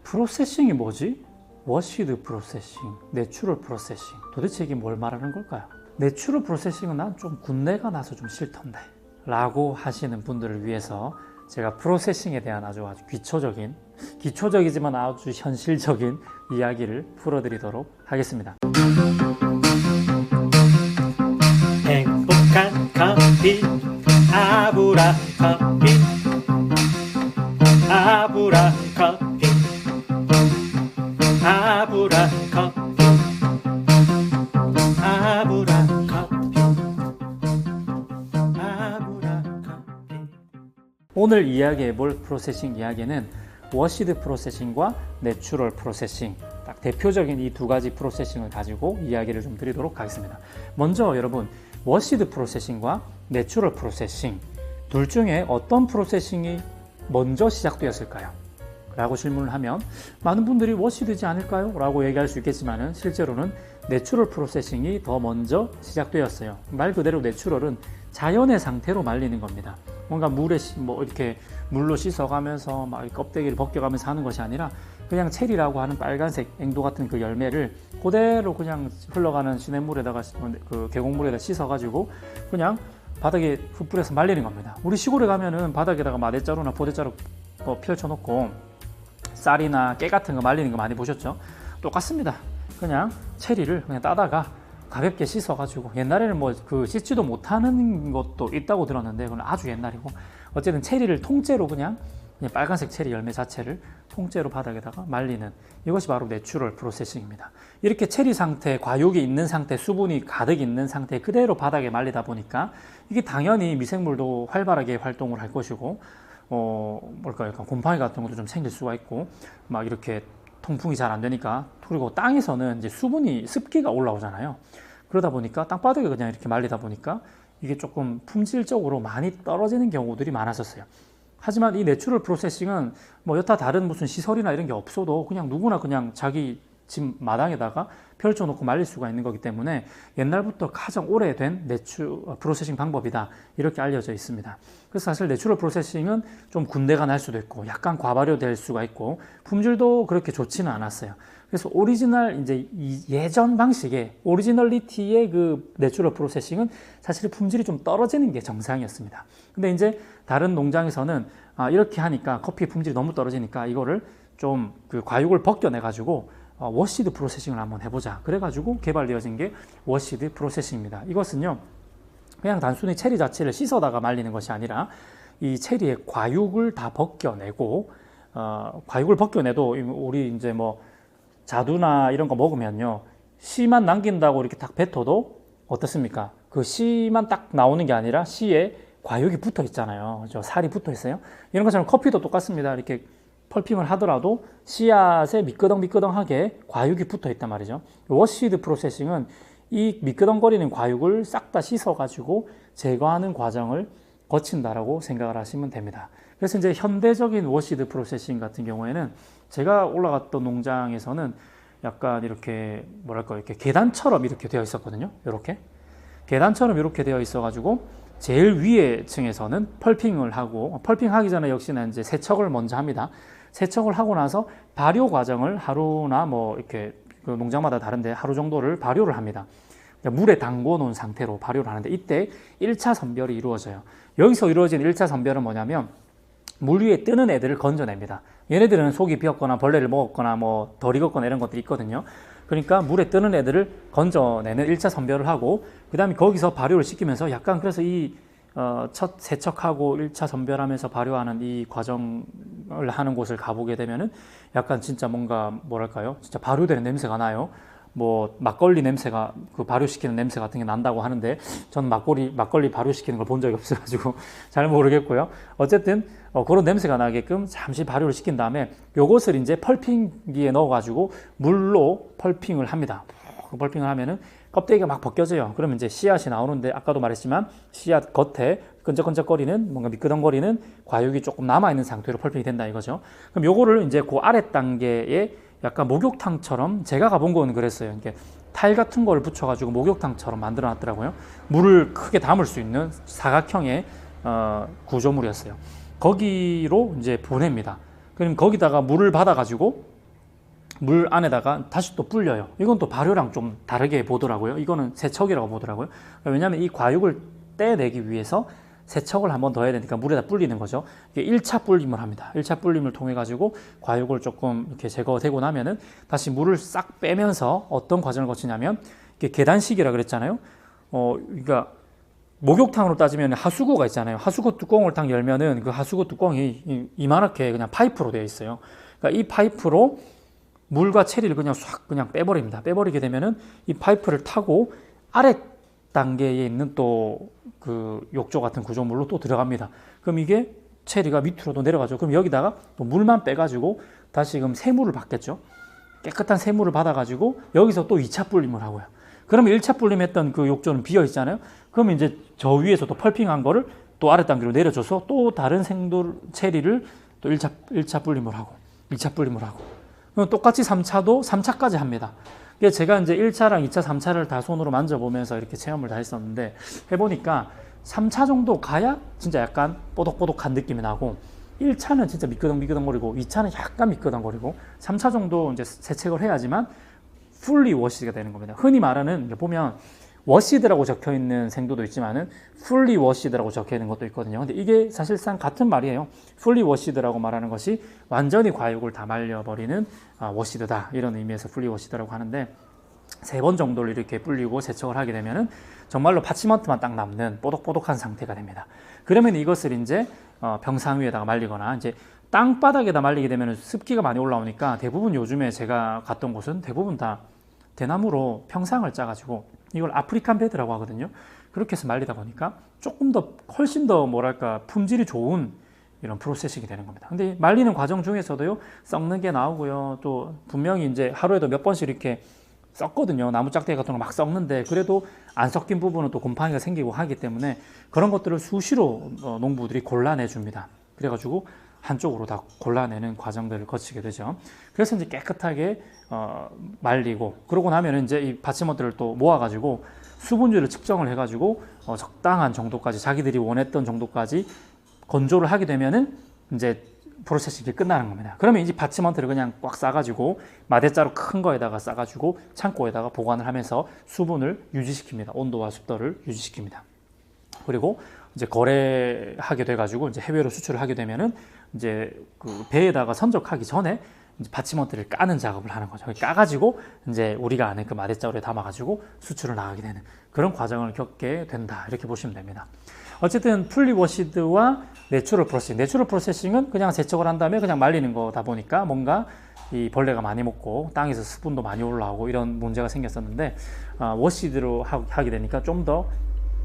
프로세싱이 뭐지? 워시드 프로세싱, 내추럴 프로세싱. 도대체 이게 뭘 말하는 걸까요? 내추럴 프로세싱은 난 좀 군대가 나서 좀 싫던데 라고 하시는 분들을 위해서 제가 프로세싱에 대한 아주 기초적이지만 아주 현실적인 이야기를 풀어드리도록 하겠습니다. 행복한 커피 아브라 커피 아브라 커피 아브라 커피 아브라 커피 아브라 커피. 오늘 이야기해볼 프로세싱 이야기는 워시드 프로세싱과 내추럴 프로세싱, 딱 대표적인 이 두 가지 프로세싱을 가지고 이야기를 좀 드리도록 하겠습니다. 먼저 여러분, 워시드 프로세싱과 내추럴 프로세싱 둘 중에 어떤 프로세싱이 먼저 시작되었을까요? 라고 질문을 하면 많은 분들이 워시드지 않을까요? 라고 얘기할 수 있겠지만 실제로는 내추럴 프로세싱이 더 먼저 시작되었어요. 말 그대로 내추럴은 자연의 상태로 말리는 겁니다. 뭔가 물에 이렇게 물로 씻어가면서 막 껍데기를 벗겨가면서 하는 것이 아니라 그냥 체리라고 하는 빨간색 앵도 같은 그 열매를 그대로 그냥 흘러가는 시냇물에다가 그 계곡물에다 씻어가지고 그냥 바닥에 흩뿌려서 말리는 겁니다. 우리 시골에 가면은 바닥에다가 마대자루나 포대자루 펼쳐놓고 쌀이나 깨 같은 거 말리는 거 많이 보셨죠? 똑같습니다. 그냥 체리를 그냥 따다가 가볍게 씻어가지고, 옛날에는 그 씻지도 못하는 것도 있다고 들었는데 그건 아주 옛날이고, 어쨌든 체리를 통째로 그냥 빨간색 체리 열매 자체를 통째로 바닥에다가 말리는, 이것이 바로 내추럴 프로세싱입니다. 이렇게 체리 상태, 과육이 있는 상태, 수분이 가득 있는 상태 그대로 바닥에 말리다 보니까 이게 당연히 미생물도 활발하게 활동을 할 것이고, 약간 곰팡이 같은 것도 좀 생길 수가 있고, 막 이렇게 통풍이 잘 안 되니까, 그리고 땅에서는 이제 습기가 올라오잖아요. 그러다 보니까 땅바닥에 그냥 이렇게 말리다 보니까 이게 조금 품질적으로 많이 떨어지는 경우들이 많았었어요. 하지만 이 내추럴 프로세싱은 여타 다른 무슨 시설이나 이런 게 없어도 그냥 누구나 그냥 자기 집 마당에다가 펼쳐놓고 말릴 수가 있는 거기 때문에 옛날부터 가장 오래된 프로세싱 방법이다, 이렇게 알려져 있습니다. 그래서 사실 내추럴 프로세싱은 좀 군대가 날 수도 있고 약간 과발효될 수가 있고 품질도 그렇게 좋지는 않았어요. 그래서 예전 방식의 오리지널리티의 그 내추럴 프로세싱은 사실 품질이 좀 떨어지는 게 정상이었습니다. 근데 이제 다른 농장에서는 이렇게 하니까 커피 품질이 너무 떨어지니까 이거를 좀 그 과육을 벗겨내 가지고 워시드 프로세싱을 한번 해보자, 그래가지고 개발되어진 게 워시드 프로세싱입니다. 이것은요, 그냥 단순히 체리 자체를 씻어다가 말리는 것이 아니라 이 체리의 과육을 다 벗겨내고, 과육을 벗겨내도 우리 이제 자두나 이런 거 먹으면요, 씨만 남긴다고 이렇게 딱 뱉어도 어떻습니까? 그 씨만 딱 나오는 게 아니라 씨에 과육이 붙어 있잖아요. 살이 붙어 있어요. 이런 것처럼 커피도 똑같습니다. 이렇게 펄핑을 하더라도 씨앗에 미끄덩미끄덩하게 과육이 붙어 있단 말이죠. 워시드 프로세싱은 이 미끄덩거리는 과육을 싹 다 씻어가지고 제거하는 과정을 거친다라고 생각을 하시면 됩니다. 그래서 이제 현대적인 워시드 프로세싱 같은 경우에는 제가 올라갔던 농장에서는 약간 이렇게 이렇게 계단처럼 이렇게 되어 있었거든요. 이렇게 계단처럼 이렇게 되어 있어가지고 제일 위에 층에서는 펄핑을 하고, 펄핑하기 전에 역시나 이제 세척을 먼저 합니다. 세척을 하고 나서 발효 과정을 하루나 이렇게 그 농장마다 다른데 하루 정도를 발효를 합니다. 물에 담궈 놓은 상태로 발효를 하는데 이때 1차 선별이 이루어져요. 여기서 이루어진 1차 선별은 뭐냐면 물 위에 뜨는 애들을 건져냅니다. 얘네들은 속이 비었거나 벌레를 먹었거나 덜 익었거나 이런 것들이 있거든요. 그러니까 물에 뜨는 애들을 건져내는 1차 선별을 하고, 그 다음에 거기서 발효를 시키면서 약간, 그래서 첫 세척하고 1차 선별하면서 발효하는 이 과정을 하는 곳을 가보게 되면은 약간 진짜 진짜 발효되는 냄새가 나요. 막걸리 냄새가, 그 발효시키는 냄새 같은 게 난다고 하는데, 저는 막걸리 발효시키는 걸 본 적이 없어가지고 잘 모르겠고요. 어쨌든 그런 냄새가 나게끔 잠시 발효를 시킨 다음에 요것을 이제 펄핑기에 넣어가지고 물로 펄핑을 합니다. 그 펄핑을 하면은 껍데기가 막 벗겨져요. 그러면 이제 씨앗이 나오는데, 아까도 말했지만 씨앗 겉에 끈적끈적거리는, 뭔가 미끄덩거리는 과육이 조금 남아있는 상태로 펄핑이 된다 이거죠. 그럼 요거를 이제 그 아래 단계에 약간 목욕탕처럼, 제가 가본 거는 그랬어요. 이렇게 타일 같은 거를 붙여가지고 목욕탕처럼 만들어 놨더라고요. 물을 크게 담을 수 있는 사각형의 구조물이었어요. 거기로 이제 보냅니다. 그럼 거기다가 물을 받아가지고 물 안에다가 다시 또 불려요. 이건 또 발효랑 좀 다르게 보더라고요. 이거는 세척이라고 보더라고요. 왜냐하면 이 과육을 떼내기 위해서 세척을 한 번 더 해야 되니까 물에다 불리는 거죠. 이게 1차 불림을 합니다. 1차 불림을 통해 가지고 과육을 조금 이렇게 제거되고 나면은 다시 물을 싹 빼면서 어떤 과정을 거치냐면 이게 계단식이라 그랬잖아요. 그러니까 목욕탕으로 따지면 하수구가 있잖아요. 하수구 뚜껑을 딱 열면은 그 하수구 뚜껑이 이만하게 그냥 파이프로 되어 있어요. 그러니까 이 파이프로 물과 체리를 그냥 싹 그냥 빼버립니다. 빼버리게 되면은 이 파이프를 타고 아래 단계에 있는 또 그 욕조 같은 구조물로 또 들어갑니다. 그럼 이게 체리가 밑으로도 내려가죠. 그럼 여기다가 또 물만 빼가지고 다시 그럼 새물을 받겠죠. 깨끗한 새물을 받아가지고 여기서 또 2차 불림을 하고요. 그러면 1차 불림했던 그 욕조는 비어 있잖아요. 그러면 이제 저 위에서 또 펄핑한 거를 또 아래 단계로 내려줘서 또 다른 생돌 체리를 또 1차 불림을 하고 2차 불림을 하고 똑같이 3차도 3차까지 합니다. 제가 이제 1차랑 2차, 3차를 다 손으로 만져보면서 이렇게 체험을 다 했었는데 해보니까 3차 정도 가야 진짜 약간 뽀독뽀독한 느낌이 나고 1차는 진짜 미끄덩미끄덩거리고 2차는 약간 미끄덩거리고 3차 정도 이제 세척을 해야지만 풀리 워시드가 되는 겁니다. 흔히 말하는 보면 워시드라고 적혀 있는 생도도 있지만은 풀리 워시드라고 적혀 있는 것도 있거든요. 근데 이게 사실상 같은 말이에요. 풀리 워시드라고 말하는 것이 완전히 과육을 다 말려버리는 워시드다. 이런 의미에서 풀리 워시드라고 하는데 3번 정도를 이렇게 불리고 세척을 하게 되면은 정말로 파치먼트만 딱 남는 뽀독뽀독한 상태가 됩니다. 그러면 이것을 이제 병상 위에다가 말리거나 이제 땅바닥에다 말리게 되면 습기가 많이 올라오니까 대부분 요즘에 제가 갔던 곳은 대부분 다 대나무로 평상을 짜가지고 이걸 아프리칸 베드라고 하거든요. 그렇게 해서 말리다 보니까 조금 더 훨씬 더 뭐랄까 품질이 좋은 이런 프로세싱이 되는 겁니다. 근데 말리는 과정 중에서도요 썩는 게 나오고요. 또 분명히 이제 하루에도 몇 번씩 이렇게 썩거든요. 나무 짝대기 같은 거 막 썩는데 그래도 안 섞인 부분은 또 곰팡이가 생기고 하기 때문에 그런 것들을 수시로 농부들이 골라내 줍니다. 그래가지고 한쪽으로 다 골라내는 과정들을 거치게 되죠. 그래서 이제 깨끗하게 말리고 그러고 나면 이제 이 받침옷들을 또 모아가지고 수분율을 측정을 해가지고 적당한 정도까지 자기들이 원했던 정도까지 건조를 하게 되면은 이제 프로세싱이 끝나는 겁니다. 그러면 이제 받침원트를 그냥 꽉 싸가지고 마대자루 큰 거에다가 싸가지고 창고에다가 보관을 하면서 수분을 유지시킵니다. 온도와 습도를 유지시킵니다. 그리고 이제 거래하게 돼가지고 이제 해외로 수출을 하게 되면은 이제 그 배에다가 선적하기 전에 이제 받침원트를 까는 작업을 하는 거죠. 까가지고 이제 우리가 아는 그 마대자루에 담아가지고 수출을 나가게 되는 그런 과정을 겪게 된다. 이렇게 보시면 됩니다. 어쨌든 풀리 워시드와 내추럴 프로세싱. 내추럴 프로세싱은 그냥 세척을 한 다음에 그냥 말리는 거다 보니까 뭔가 이 벌레가 많이 먹고 땅에서 수분도 많이 올라오고 이런 문제가 생겼었는데 워시드로 하게 되니까 좀 더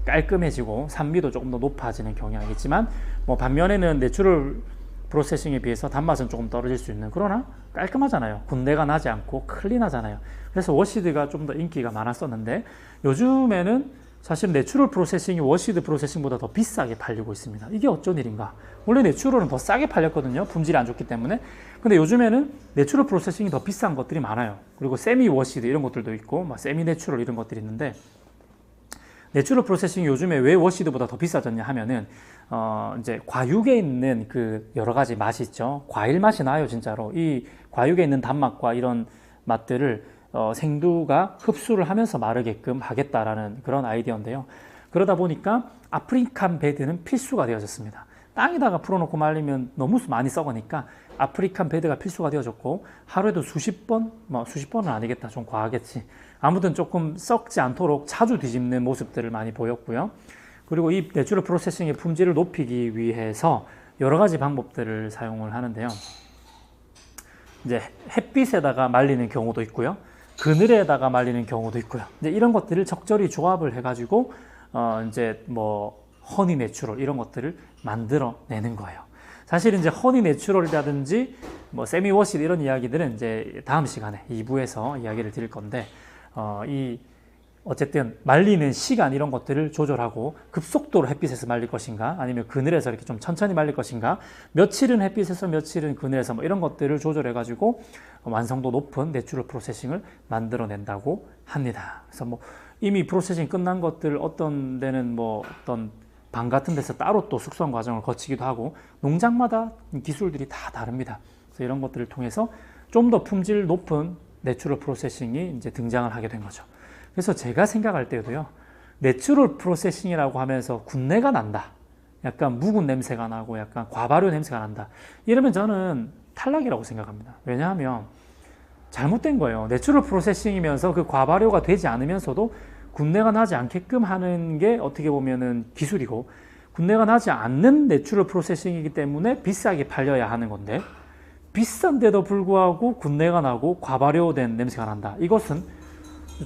깔끔해지고 산미도 조금 더 높아지는 경향이 있지만 뭐 반면에는 내추럴 프로세싱에 비해서 단맛은 조금 떨어질 수 있는 그러나 깔끔하잖아요. 군대가 나지 않고 클린하잖아요. 그래서 워시드가 좀 더 인기가 많았었는데 요즘에는 사실 내추럴 프로세싱이 워시드 프로세싱보다 더 비싸게 팔리고 있습니다. 이게 어쩐 일인가? 원래 내추럴은 더 싸게 팔렸거든요. 품질이 안 좋기 때문에. 근데 요즘에는 내추럴 프로세싱이 더 비싼 것들이 많아요. 그리고 세미 워시드 이런 것들도 있고 막 세미 내추럴 이런 것들이 있는데 내추럴 프로세싱이 요즘에 왜 워시드보다 더 비싸졌냐 하면은 이제 과육에 있는 그 여러 가지 맛이 있죠. 과일 맛이 나요, 진짜로. 이 과육에 있는 단맛과 이런 맛들을 생두가 흡수를 하면서 마르게끔 하겠다라는 그런 아이디어인데요. 그러다 보니까 아프리칸 베드는 필수가 되어졌습니다. 땅에다가 풀어놓고 말리면 너무 많이 썩으니까 아프리칸 베드가 필수가 되어졌고 하루에도 수십 번, 수십 번은 아니겠다, 좀 과하겠지. 아무튼 조금 썩지 않도록 자주 뒤집는 모습들을 많이 보였고요. 그리고 이 내추럴 프로세싱의 품질을 높이기 위해서 여러 가지 방법들을 사용을 하는데요. 이제 햇빛에다가 말리는 경우도 있고요. 그늘에다가 말리는 경우도 있고요. 이제 이런 것들을 적절히 조합을 해가지고 이제 뭐 허니 내추럴 이런 것들을 만들어내는 거예요. 사실 이제 허니 내추럴이라든지 뭐 세미 워시드 이런 이야기들은 이제 다음 시간에 2부에서 이야기를 드릴 건데 어쨌든 말리는 시간 이런 것들을 조절하고 급속도로 햇빛에서 말릴 것인가 아니면 그늘에서 이렇게 좀 천천히 말릴 것인가 며칠은 햇빛에서 며칠은 그늘에서 뭐 이런 것들을 조절해 가지고 완성도 높은 내추럴 프로세싱을 만들어낸다고 합니다. 그래서 뭐 이미 프로세싱 끝난 것들 어떤 데는 뭐 어떤 방 같은 데서 따로 또 숙성 과정을 거치기도 하고 농장마다 기술들이 다 다릅니다. 그래서 이런 것들을 통해서 좀 더 품질 높은 내추럴 프로세싱이 이제 등장을 하게 된 거죠. 그래서 제가 생각할 때도요, 내추럴 프로세싱이라고 하면서 군내가 난다, 약간 묵은 냄새가 나고 약간 과발효 냄새가 난다, 이러면 저는 탈락이라고 생각합니다. 왜냐하면 잘못된 거예요. 내추럴 프로세싱이면서 그 과발효가 되지 않으면서도 군내가 나지 않게끔 하는 게 어떻게 보면은 기술이고, 군내가 나지 않는 내추럴 프로세싱이기 때문에 비싸게 팔려야 하는 건데, 비싼데도 불구하고 군내가 나고 과발효된 냄새가 난다, 이것은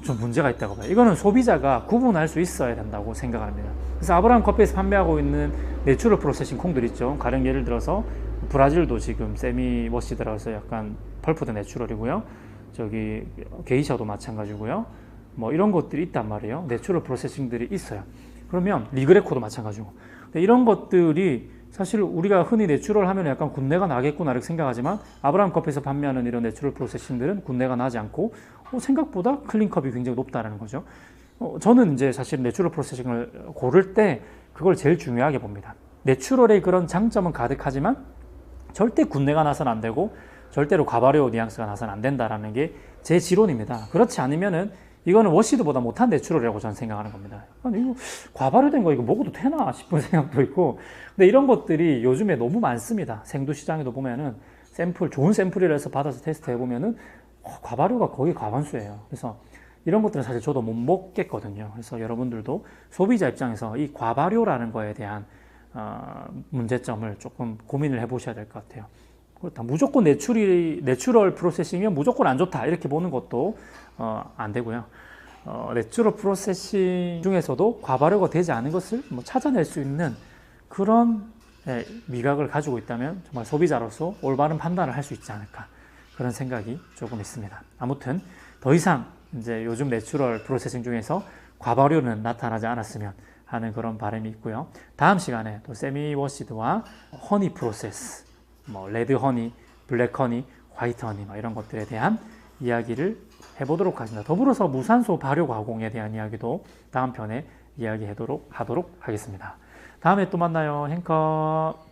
좀 문제가 있다고 봐요. 이거는 소비자가 구분할 수 있어야 된다고 생각합니다. 그래서 아브라함 커피에서 판매하고 있는 내추럴 프로세싱 콩들 있죠. 가령 예를 들어서 브라질도 지금 세미 워시 들어가서 약간 펄프드 내추럴이고요. 저기 게이샤도 마찬가지고요. 뭐 이런 것들이 있단 말이에요. 내추럴 프로세싱들이 있어요. 그러면 리그레코도 마찬가지고. 근데 이런 것들이 사실 우리가 흔히 내추럴 하면 약간 군내가 나겠구나 이렇게 생각하지만, 아브라함 커피에서 판매하는 이런 내추럴 프로세싱들은 군내가 나지 않고 생각보다 클린컵이 굉장히 높다는 거죠. 저는 이제 사실 내추럴 프로세싱을 고를 때 그걸 제일 중요하게 봅니다. 내추럴의 그런 장점은 가득하지만 절대 군내가 나서는 안 되고 절대로 과발효 뉘앙스가 나서는 안 된다라는 게 제 지론입니다. 그렇지 않으면은 이거는 워시드보다 못한 내추럴이라고 저는 생각하는 겁니다. 아니, 이거 과발효된 거 이거 먹어도 되나 싶은 생각도 있고, 근데 이런 것들이 요즘에 너무 많습니다. 생두 시장에도 보면은 샘플, 좋은 샘플이라 해서 받아서 테스트 해보면은 과발효가 거의 과반수예요. 그래서 이런 것들은 사실 저도 못 먹겠거든요. 그래서 여러분들도 소비자 입장에서 이 과발효라는 거에 대한 문제점을 조금 고민을 해보셔야 될 것 같아요. 그렇다, 무조건 내추럴 프로세싱이면 무조건 안 좋다 이렇게 보는 것도 안 되고요. 내추럴 프로세싱 중에서도 과발효가 되지 않은 것을 뭐 찾아낼 수 있는 그런 미각을 가지고 있다면 정말 소비자로서 올바른 판단을 할 수 있지 않을까, 그런 생각이 조금 있습니다. 아무튼 더 이상 이제 요즘 내추럴 프로세싱 중에서 과발효는 나타나지 않았으면 하는 그런 바람이 있고요. 다음 시간에 또 세미 워시드와 허니 프로세스, 뭐 레드 허니, 블랙 허니, 화이트 허니 이런 것들에 대한 이야기를 해보도록 하겠습니다. 더불어서 무산소 발효 가공에 대한 이야기도 다음 편에 이야기하도록 하겠습니다. 다음에 또 만나요. 행커.